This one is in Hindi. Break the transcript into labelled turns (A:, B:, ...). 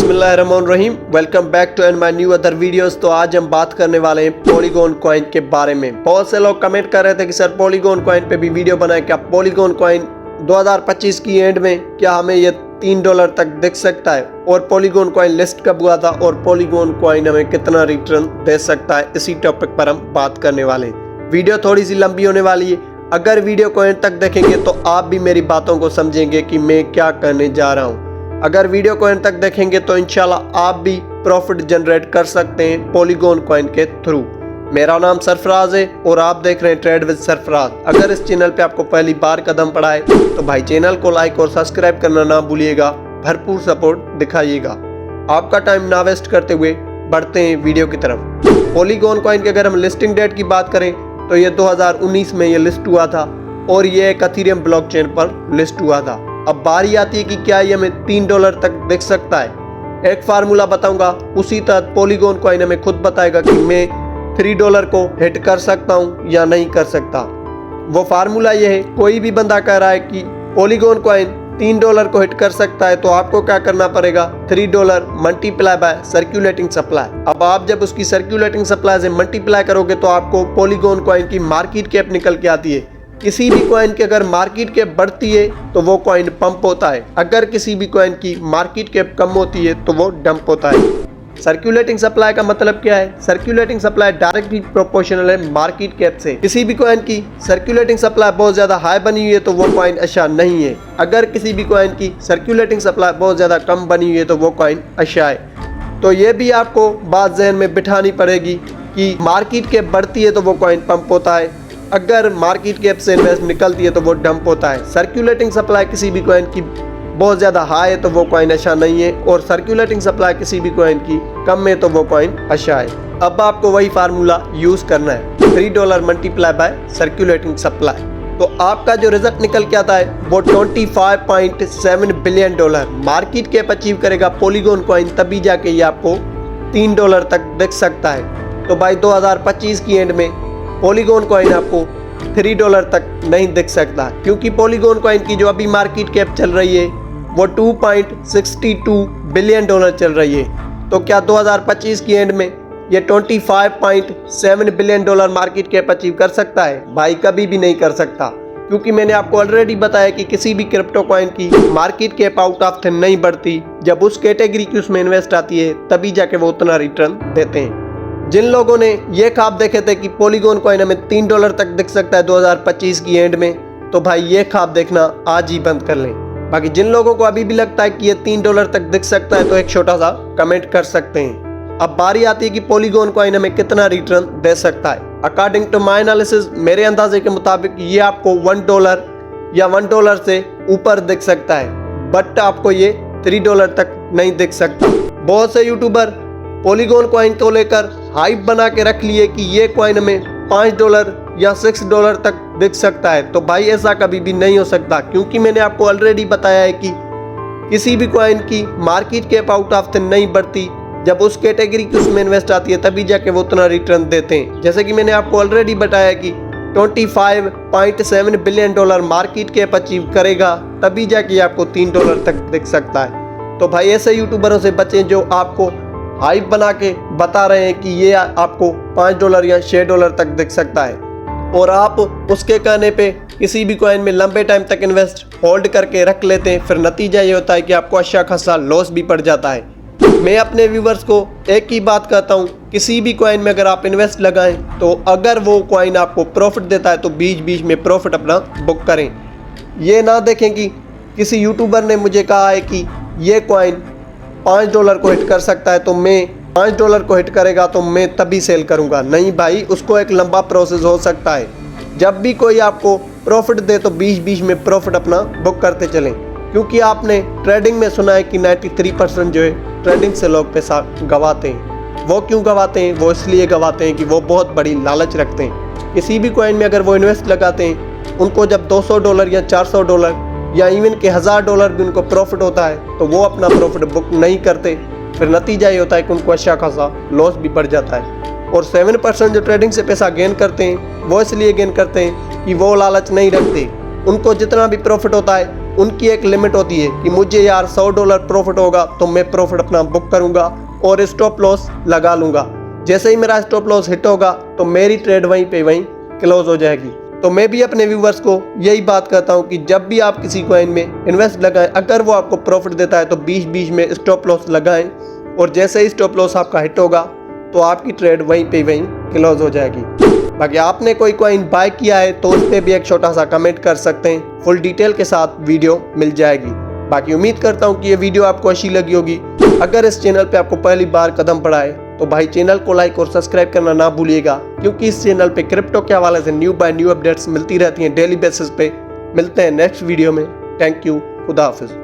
A: बिस्मिल्लाहिर्रहमानिर्रहीम। Welcome back to and my new other videos. तो आज हम बात करने वाले हैं पॉलीगॉन कॉइन के बारे में। बहुत से लोग कमेंट कर रहे थे कि सर पॉलीगॉन कॉइन पे भी वीडियो बनाए। क्या पॉलीगॉन कॉइन 2025 की एंड में क्या हमें ये $3 तक दिख सकता है, और पॉलीगॉन कॉइन लिस्ट कब हुआ था, और पॉलीगॉन कॉइन हमें कितना रिटर्न दे सकता है, इसी टॉपिक पर हम बात करने वाले हैं। वीडियो थोड़ी सी लंबी होने वाली है। अगर वीडियो को एंड तक देखेंगे तो आप भी मेरी बातों को समझेंगे कि मैं क्या करने जा रहा हूँ। अगर वीडियो को एंड तक देखेंगे तो इंशाल्लाह आप भी प्रॉफिट जनरेट कर सकते हैं पॉलीगॉन कॉइन के थ्रू। मेरा नाम सरफराज है और आप देख रहे हैं ट्रेड विद सरफराज। अगर इस चैनल पे आपको पहली बार कदम पड़ा है तो भाई चैनल को लाइक और सब्सक्राइब करना ना भूलिएगा, भरपूर सपोर्ट दिखाइएगा। आपका टाइम ना वेस्ट करते हुए बढ़ते हैं वीडियो की तरफ। पॉलीगॉन कॉइन की अगर हम लिस्टिंग डेट की बात करें तो ये 2019 में ये लिस्ट हुआ था, और ये एक इथेरियम ब्लॉकचेन पर लिस्ट हुआ था। अब बारी आती है कि क्या ये हमें $3 तक दिख सकता है। एक फार्मूला बताऊंगा, उसी तहत पॉलीगॉन कॉइन हमें खुद बताएगा कि मैं $3 को हिट कर सकता हूं या नहीं कर सकता। वो फार्मूला ये है, कोई भी बंदा कह रहा है कि पॉलीगॉन कॉइन $3 को हिट कर सकता है तो आपको क्या करना पड़ेगा, $3 मल्टीप्लाई बाय सर्कुलेटिंग सप्लाई। अब आप जब उसकी सर्कुलेटिंग सप्लाई से मल्टीप्लाई करोगे तो आपको पॉलीगॉन कॉइन की मार्केट कैप निकल के आती है। किसी भी कॉइन की अगर मार्केट कैप बढ़ती है तो वो कॉइन पंप होता है, अगर किसी भी कॉइन की मार्केट कैप कम होती है तो वो डंप होता है। सर्कुलेटिंग सप्लाई का मतलब क्या है? सर्कुलेटिंग सप्लाई डायरेक्टली प्रोपोर्शनल है मार्केट कैप से। किसी भी कॉइन की सर्कुलेटिंग सप्लाई बहुत ज्यादा हाई बनी हुई है तो वो कॉइन अच्छा नहीं है, अगर किसी भी कॉइन की सर्कुलेटिंग सप्लाई बहुत ज्यादा कम बनी हुई है तो वो कॉइन अच्छा है। तो ये भी आपको बात जहन में बिठानी पड़ेगी कि मार्केट कैप बढ़ती है तो वो कॉइन पंप होता है, अगर मार्केट कैप से इन्वेस्ट निकलती है तो वो डंप होता है। सर्कुलेटिंग सप्लाई किसी भी कॉइन की बहुत ज़्यादा हाई है तो वो कॉइन अच्छा नहीं है, और सर्कुलेटिंग सप्लाई किसी भी कॉइन की कम है तो वो कॉइन अच्छा है। अब आपको वही फार्मूला यूज़ करना है, $3 मल्टीप्लाई बाय सर्कुलेटिंग सप्लाई। तो आपका जो रिजल्ट निकल के आता है वो $25.7 बिलियन मार्केट कैप अचीव करेगा पॉलीगॉन कॉइन, तभी जाके ये आपको $3 तक दिख सकता है। तो भाई 2025 की एंड में पॉलीगॉन कॉइन आपको $3 तक नहीं दिख सकता, क्योंकि पॉलीगॉन कॉइन की जो अभी मार्केट कैप चल रही है वो $2.62 बिलियन चल रही है। तो क्या 2025 की एंड में ये $25.7 बिलियन मार्केट कैप अचीव कर सकता है? भाई कभी भी नहीं कर सकता, क्योंकि मैंने आपको ऑलरेडी बताया कि किसी भी क्रिप्टो कॉइन की market cap out of thin नहीं बढ़ती। जब उस कैटेगरी की उसमें इन्वेस्ट आती है तभी जाके वो उतना रिटर्न देते हैं। जिन लोगों ने ये ख्वाब देखे थे कि पॉलीगॉन कॉइन हमें $3 तक दिख सकता है 2025 की एंड में, तो भाई ये ख्वाब देखना आज ही बंद कर लें। बाकी जिन लोगों को अभी भी लगता है कि ये $3 तक दिख सकता है तो एक छोटा सा कमेंट कर सकते हैं। अब बारी आती है कि पॉलीगॉन कॉइन हमें कितना रिटर्न दे सकता है। अकॉर्डिंग टू माई एनालिसिस, मेरे अंदाजे के मुताबिक ये आपको $1 या $1 से ऊपर दिख सकता है, बट आपको ये $3 तक नहीं दिख सकता। बहुत से यूट्यूबर पॉलीगॉन कॉइन को लेकर हाइप बना के रख लिए कि ये कॉइन हमें $5 या $6 तक दिख सकता है। तो भाई ऐसा कभी भी नहीं हो सकता, क्योंकि मैंने आपको ऑलरेडी बताया है कि किसी भी कॉइन की market cap out of thin नहीं बढ़ती। जब उस कैटेगरी की उसमें इन्वेस्ट आती है तभी जाके वो उतना रिटर्न देते हैं। जैसे कि मैंने आपको ऑलरेडी बताया कि $25.7 बिलियन मार्केट कैप अचीव करेगा तभी जाके आपको $3 तक दिख सकता है। तो भाई ऐसे यूट्यूबरों से बचें जो आपको हाइप बना के बता रहे हैं कि ये आपको $5 या $6 तक दिख सकता है, और आप उसके कहने पे किसी भी कॉइन में लंबे टाइम तक इन्वेस्ट होल्ड करके रख लेते हैं। फिर नतीजा ये होता है कि आपको अच्छा खासा लॉस भी पड़ जाता है। मैं अपने व्यूवर्स को एक ही बात कहता हूँ, किसी भी कॉइन में अगर आप इन्वेस्ट लगाएं तो अगर वो कॉइन आपको प्रॉफिट देता है तो बीच बीच में प्रॉफिट अपना बुक करें। ये ना देखें कि किसी यूट्यूबर ने मुझे कहा है कि ये कॉइन $5 को हिट कर सकता है तो मैं $5 को हिट करेगा तो मैं तभी सेल करूंगा। नहीं भाई, उसको एक लंबा प्रोसेस हो सकता है। जब भी कोई आपको प्रॉफिट दे तो बीच बीच में प्रॉफिट अपना बुक करते चलें, क्योंकि आपने ट्रेडिंग में सुना है कि 93% जो है ट्रेडिंग से लोग पैसा गंवाते हैं। वो क्यों गंवाते हैं? वो इसलिए गंवाते हैं कि वो बहुत बड़ी लालच रखते हैं। किसी भी कॉइन में अगर वो इन्वेस्ट लगाते हैं, उनको जब $200 या $400 या इवन के $1000 भी उनको प्रॉफिट होता है तो वो अपना प्रॉफिट बुक नहीं करते। फिर नतीजा ये होता है कि उनको अच्छा खासा लॉस भी पड़ जाता है। और 7% जो ट्रेडिंग से पैसा गेन करते हैं वो इसलिए गेन करते हैं कि वो लालच नहीं रखते। उनको जितना भी प्रॉफिट होता है उनकी एक लिमिट होती है कि मुझे यार $100 प्रॉफिट होगा तो मैं प्रॉफिट अपना बुक करूंगा और स्टॉप लॉस लगा लूंगा। जैसे ही मेरा स्टॉप लॉस हिट होगा तो मेरी ट्रेड वहीं क्लोज हो जाएगी। तो मैं भी अपने व्यूवर्स को यही बात कहता हूं कि जब भी आप किसी कॉइन में इन्वेस्ट लगाएं, अगर वो आपको प्रॉफिट देता है तो बीच में स्टॉप लॉस लगाएं और जैसे ही स्टॉप लॉस आपका हिट होगा तो आपकी ट्रेड वहीं क्लोज हो जाएगी। बाकी आपने कोई कॉइन बाय किया है तो उस पर भी एक छोटा सा कमेंट कर सकते हैं, फुल डिटेल के साथ वीडियो मिल जाएगी। बाकी उम्मीद करता हूँ कि ये वीडियो आपको अच्छी लगी होगी। अगर इस चैनल पे आपको पहली बार कदम पड़ा है तो भाई चैनल को लाइक और सब्सक्राइब करना ना भूलिएगा, क्योंकि इस चैनल पे क्रिप्टो के हवाले से न्यू बाय न्यू अपडेट्स मिलती रहती हैं डेली बेसिस पे। मिलते हैं नेक्स्ट वीडियो में। थैंक यू, खुदा हाफिज।